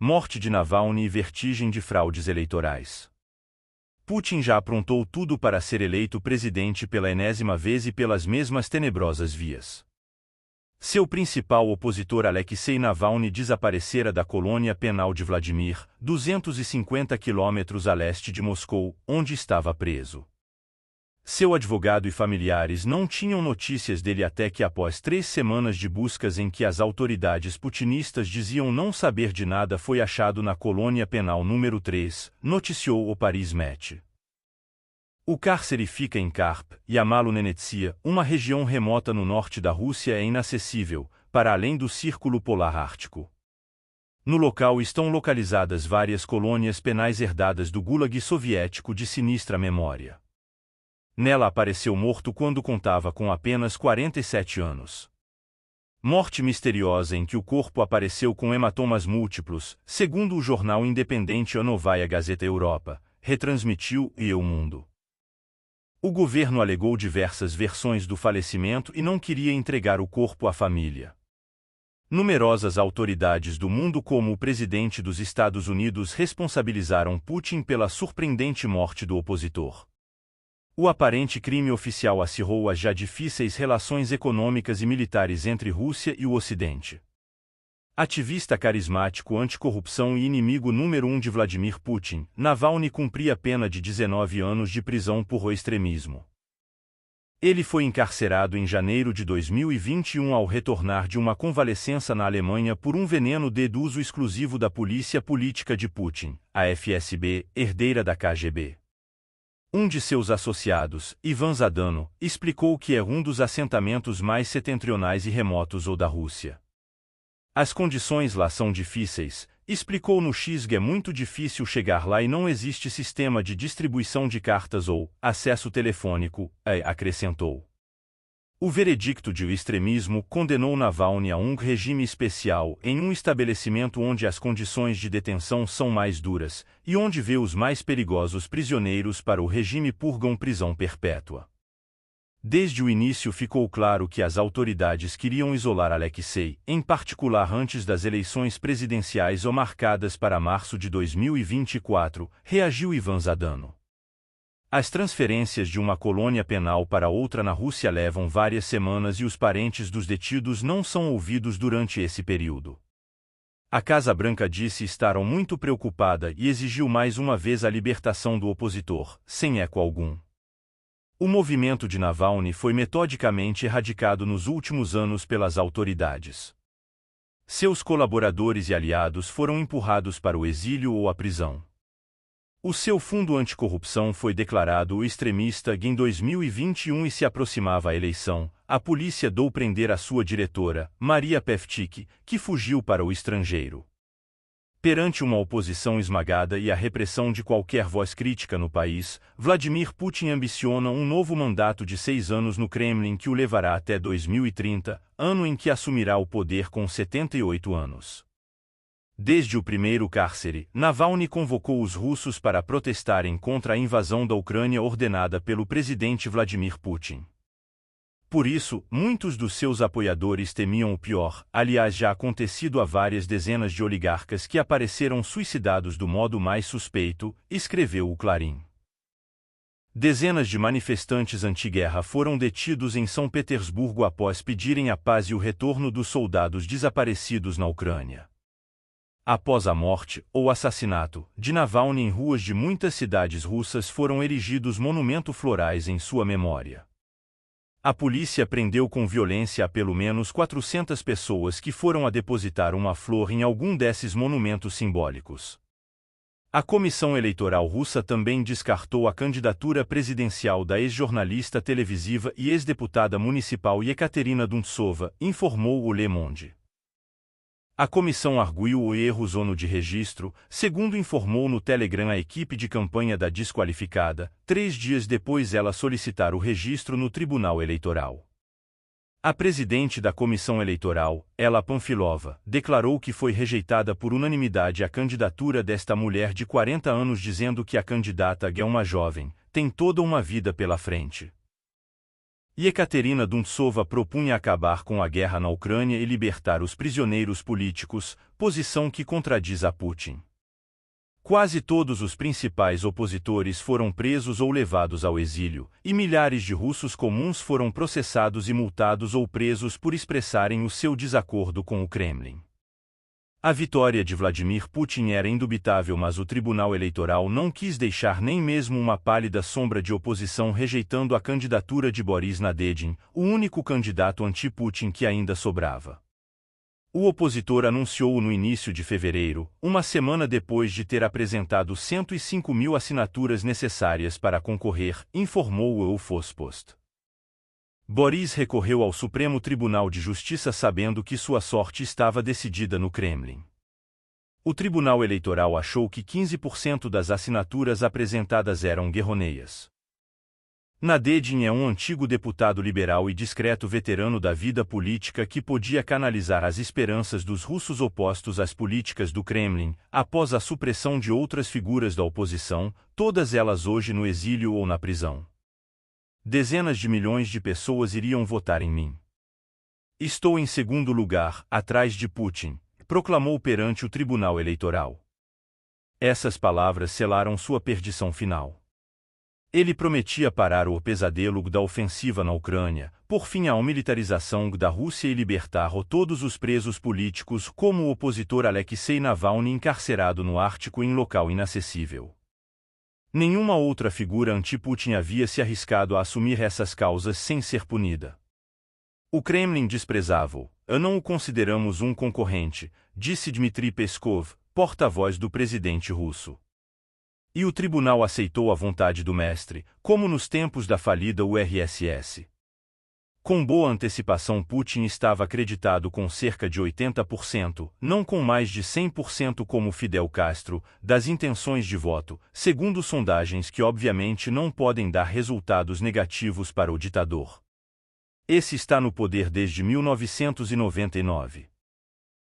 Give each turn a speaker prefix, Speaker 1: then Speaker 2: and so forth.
Speaker 1: morte de Navalny e vertigem de fraudes eleitorais. Putin já aprontou tudo para ser eleito presidente pela enésima vez e pelas mesmas tenebrosas vias. Seu principal opositor Alexei Navalny desaparecera da colônia penal de Vladimir, 250 quilômetros a leste de Moscou, onde estava preso. Seu advogado e familiares não tinham notícias dele até que, após 3 semanas de buscas em que as autoridades putinistas diziam não saber de nada, foi achado na colônia penal número 3, noticiou o Paris Match. O cárcere fica em Karp, Yamalo-Nenetsia, uma região remota no norte da Rússia e inacessível, para além do Círculo Polar Ártico. No local estão localizadas várias colônias penais herdadas do Gulag soviético de sinistra memória. Nela apareceu morto quando contava com apenas 47 anos. Morte misteriosa em que o corpo apareceu com hematomas múltiplos, segundo o jornal independente A Novaya Gazeta Europa, retransmitiu e O Mundo. O governo alegou diversas versões do falecimento e não queria entregar o corpo à família. Numerosas autoridades do mundo, como o presidente dos Estados Unidos, responsabilizaram Putin pela surpreendente morte do opositor. O aparente crime oficial acirrou as já difíceis relações econômicas e militares entre Rússia e o Ocidente. Ativista carismático anticorrupção e inimigo número 1 de Vladimir Putin, Navalny cumpria pena de 19 anos de prisão por extremismo. Ele foi encarcerado em janeiro de 2021 ao retornar de uma convalescença na Alemanha por um veneno de uso exclusivo da Polícia Política de Putin, a FSB, herdeira da KGB. Um de seus associados, Ivan Zadano, explicou que é um dos assentamentos mais setentrionais e remotos ou da Rússia. As condições lá são difíceis, explicou no X. É muito difícil chegar lá e não existe sistema de distribuição de cartas ou acesso telefônico, acrescentou. O veredicto de extremismo condenou Navalny a um regime especial em um estabelecimento onde as condições de detenção são mais duras e onde vê os mais perigosos prisioneiros para o regime purgam prisão perpétua. Desde o início ficou claro que as autoridades queriam isolar Alexei, em particular antes das eleições presidenciais ou marcadas para março de 2024, reagiu Ivan Zadano. As transferências de uma colônia penal para outra na Rússia levam várias semanas e os parentes dos detidos não são ouvidos durante esse período. A Casa Branca disse estar muito preocupada e exigiu mais uma vez a libertação do opositor, sem eco algum. O movimento de Navalny foi metodicamente erradicado nos últimos anos pelas autoridades. Seus colaboradores e aliados foram empurrados para o exílio ou a prisão. O seu fundo anticorrupção foi declarado extremista em 2021 e se aproximava a eleição. A polícia dou prender a sua diretora, Maria Pevchik, que fugiu para o estrangeiro. Perante uma oposição esmagada e a repressão de qualquer voz crítica no país, Vladimir Putin ambiciona um novo mandato de 6 anos no Kremlin que o levará até 2030, ano em que assumirá o poder com 78 anos. Desde o primeiro cárcere, Navalny convocou os russos para protestarem contra a invasão da Ucrânia ordenada pelo presidente Vladimir Putin. Por isso, muitos dos seus apoiadores temiam o pior, aliás já acontecido a várias dezenas de oligarcas que apareceram suicidados do modo mais suspeito, escreveu o Clarim. Dezenas de manifestantes anti-guerra foram detidos em São Petersburgo após pedirem a paz e o retorno dos soldados desaparecidos na Ucrânia. Após a morte, ou assassinato, de Navalny em ruas de muitas cidades russas foram erigidos monumentos florais em sua memória. A polícia prendeu com violência a pelo menos 400 pessoas que foram a depositar uma flor em algum desses monumentos simbólicos. A Comissão Eleitoral Russa também descartou a candidatura presidencial da ex-jornalista televisiva e ex-deputada municipal Yekaterina Duntsova, informou o Le Monde. A comissão arguiu erros no de registro, segundo informou no Telegram a equipe de campanha da desqualificada, 3 dias depois ela solicitar o registro no Tribunal Eleitoral. A presidente da comissão eleitoral, Ela Panfilova, declarou que foi rejeitada por unanimidade a candidatura desta mulher de 40 anos, dizendo que a candidata é uma jovem, tem toda uma vida pela frente. Ekaterina Duntsova propunha acabar com a guerra na Ucrânia e libertar os prisioneiros políticos, posição que contradiz a Putin. Quase todos os principais opositores foram presos ou levados ao exílio, e milhares de russos comuns foram processados e multados ou presos por expressarem o seu desacordo com o Kremlin. A vitória de Vladimir Putin era indubitável, mas o Tribunal Eleitoral não quis deixar nem mesmo uma pálida sombra de oposição, rejeitando a candidatura de Boris Nadezhdin, o único candidato anti-Putin que ainda sobrava. O opositor anunciou-o no início de fevereiro, uma semana depois de ter apresentado 105.000 assinaturas necessárias para concorrer, informou o Ufospost. Boris recorreu ao Supremo Tribunal de Justiça sabendo que sua sorte estava decidida no Kremlin. O Tribunal Eleitoral achou que 15% das assinaturas apresentadas eram guerroneias. Nadezhdin é um antigo deputado liberal e discreto veterano da vida política que podia canalizar as esperanças dos russos opostos às políticas do Kremlin, após a supressão de outras figuras da oposição, todas elas hoje no exílio ou na prisão. Dezenas de milhões de pessoas iriam votar em mim. Estou em segundo lugar, atrás de Putin, proclamou perante o Tribunal Eleitoral. Essas palavras selaram sua perdição final. Ele prometia parar o pesadelo da ofensiva na Ucrânia, pôr fim à militarização da Rússia e libertar todos os presos políticos, como o opositor Alexei Navalny encarcerado no Ártico em local inacessível. Nenhuma outra figura anti-Putin havia se arriscado a assumir essas causas sem ser punida. O Kremlin desprezava-o. Não o consideramos um concorrente, disse Dmitry Peskov, porta-voz do presidente russo. E o tribunal aceitou a vontade do mestre, como nos tempos da falida URSS. Com boa antecipação, Putin estava acreditado com cerca de 80%, não com mais de 100% como Fidel Castro, das intenções de voto, segundo sondagens que obviamente não podem dar resultados negativos para o ditador. Esse está no poder desde 1999.